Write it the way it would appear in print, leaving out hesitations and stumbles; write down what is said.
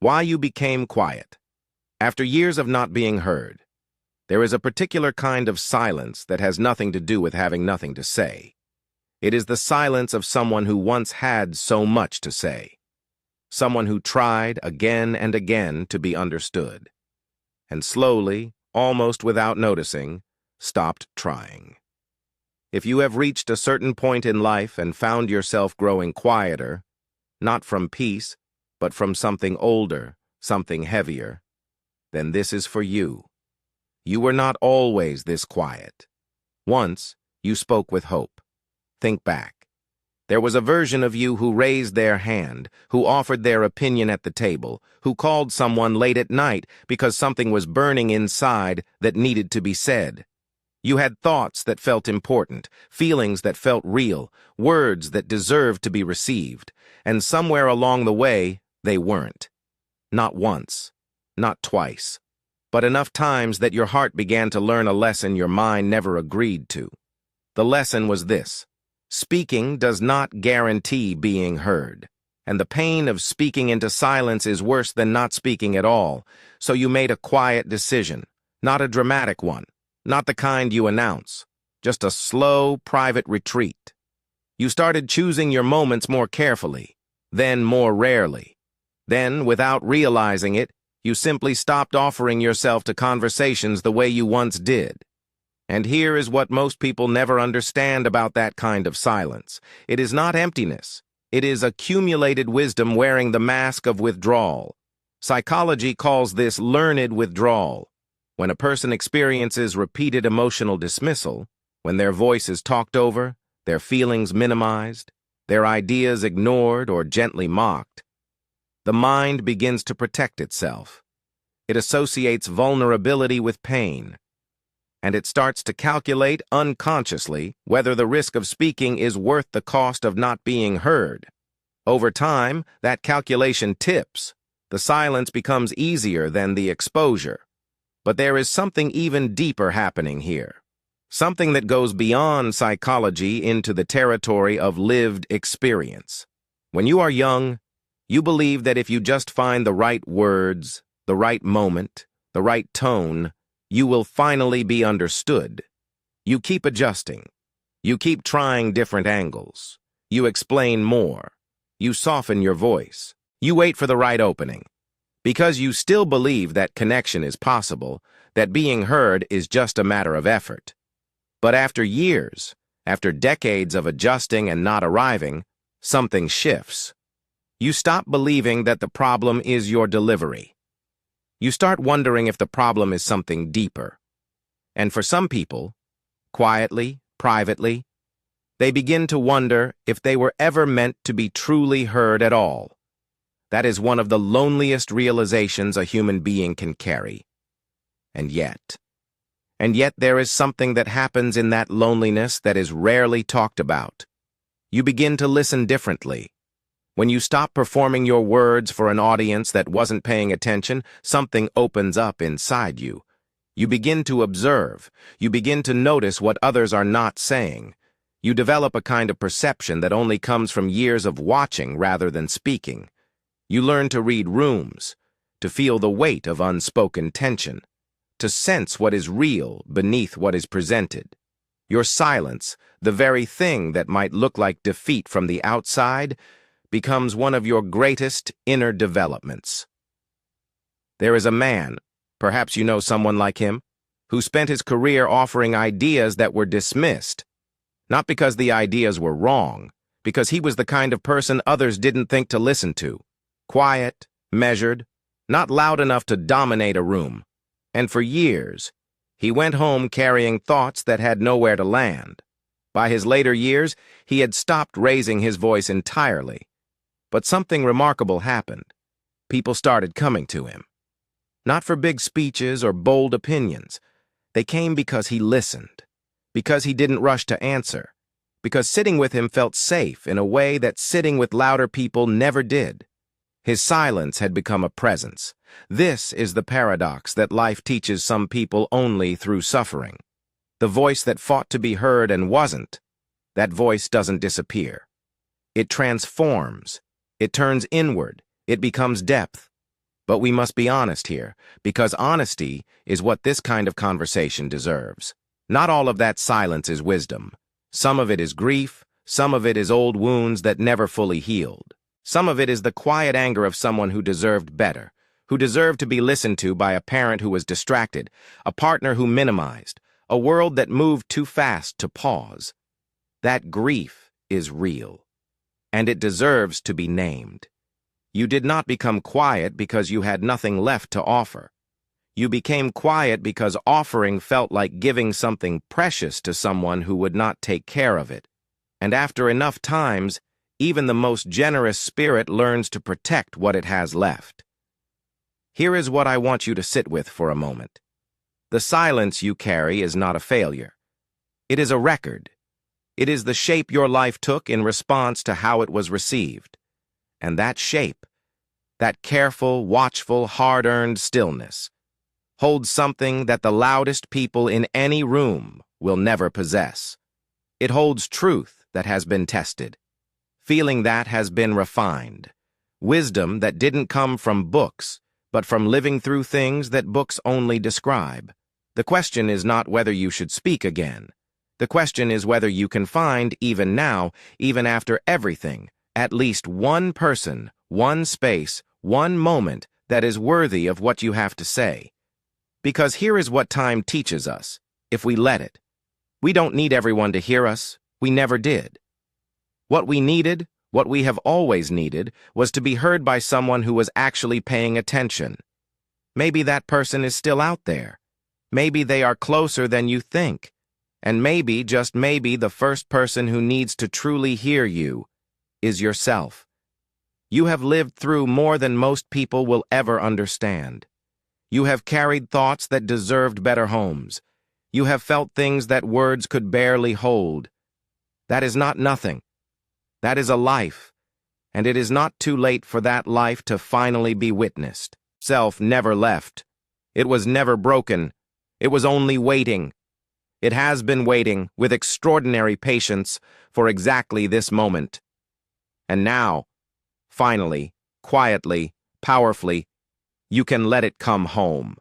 Why you became quiet. After years of not being heard, there is a particular kind of silence that has nothing to do with having nothing to say. It is the silence of someone who once had so much to say. Someone who tried again and again to be understood. And slowly, almost without noticing, stopped trying. If you have reached a certain point in life and found yourself growing quieter, not from peace, but from something older, something heavier, then this is for you. You were not always this quiet. Once, you spoke with hope. Think back. There was a version of you who raised their hand, who offered their opinion at the table, who called someone late at night because something was burning inside that needed to be said. You had thoughts that felt important, feelings that felt real, words that deserved to be received, and somewhere along the way, they weren't. Not once, not twice, but enough times that your heart began to learn a lesson your mind never agreed to. The lesson was this: speaking does not guarantee being heard, and the pain of speaking into silence is worse than not speaking at all, so you made a quiet decision, not a dramatic one, not the kind you announce, just a slow, private retreat. You started choosing your moments more carefully, then more rarely. Then, without realizing it, you simply stopped offering yourself to conversations the way you once did. And here is what most people never understand about that kind of silence. It is not emptiness. It is accumulated wisdom wearing the mask of withdrawal. Psychology calls this learned withdrawal. When a person experiences repeated emotional dismissal, when their voice is talked over, their feelings minimized, their ideas ignored or gently mocked, the mind begins to protect itself. It associates vulnerability with pain, and it starts to calculate unconsciously whether the risk of speaking is worth the cost of not being heard. Over time, that calculation tips. The silence becomes easier than the exposure. But there is something even deeper happening here. Something that goes beyond psychology into the territory of lived experience. When you are young, you believe that if you just find the right words, the right moment, the right tone, you will finally be understood. You keep adjusting. You keep trying different angles. You explain more. You soften your voice. You wait for the right opening. Because you still believe that connection is possible, that being heard is just a matter of effort. But after years, after decades of adjusting and not arriving, something shifts. You stop believing that the problem is your delivery. You start wondering if the problem is something deeper. And for some people, quietly, privately, they begin to wonder if they were ever meant to be truly heard at all. That is one of the loneliest realizations a human being can carry. And yet there is something that happens in that loneliness that is rarely talked about. You begin to listen differently. When you stop performing your words for an audience that wasn't paying attention, something opens up inside you. You begin to observe. You begin to notice what others are not saying. You develop a kind of perception that only comes from years of watching rather than speaking. You learn to read rooms, to feel the weight of unspoken tension, to sense what is real beneath what is presented. Your silence, the very thing that might look like defeat from the outside, becomes one of your greatest inner developments. There is a man, perhaps you know someone like him, who spent his career offering ideas that were dismissed, not because the ideas were wrong, because he was the kind of person others didn't think to listen to. Quiet, measured, not loud enough to dominate a room. And for years, he went home carrying thoughts that had nowhere to land. By his later years, he had stopped raising his voice entirely. But something remarkable happened. People started coming to him. Not for big speeches or bold opinions. They came because he listened, because he didn't rush to answer, because sitting with him felt safe in a way that sitting with louder people never did. His silence had become a presence. This is the paradox that life teaches some people only through suffering. The voice that fought to be heard and wasn't, that voice doesn't disappear. It transforms. It turns inward. It becomes depth. But we must be honest here, because honesty is what this kind of conversation deserves. Not all of that silence is wisdom. Some of it is grief, some of it is old wounds that never fully healed. Some of it is the quiet anger of someone who deserved better, who deserved to be listened to by a parent who was distracted, a partner who minimized, a world that moved too fast to pause. That grief is real, and it deserves to be named. You did not become quiet because you had nothing left to offer. You became quiet because offering felt like giving something precious to someone who would not take care of it. And after enough times, even the most generous spirit learns to protect what it has left. Here is what I want you to sit with for a moment. The silence you carry is not a failure. It is a record. It is the shape your life took in response to how it was received. And that shape, that careful, watchful, hard-earned stillness, holds something that the loudest people in any room will never possess. It holds truth that has been tested, feeling that has been refined, wisdom that didn't come from books, but from living through things that books only describe. The question is not whether you should speak again. The question is whether you can find, even now, even after everything, at least one person, one space, one moment that is worthy of what you have to say. Because here is what time teaches us, if we let it. We don't need everyone to hear us. We never did. What we needed, what we have always needed, was to be heard by someone who was actually paying attention. Maybe that person is still out there. Maybe they are closer than you think. And maybe, just maybe, the first person who needs to truly hear you is yourself. You have lived through more than most people will ever understand. You have carried thoughts that deserved better homes. You have felt things that words could barely hold. That is not nothing. That is a life, and it is not too late for that life to finally be witnessed. Self never left. It was never broken. It was only waiting. It has been waiting with extraordinary patience for exactly this moment. And now, finally, quietly, powerfully, you can let it come home.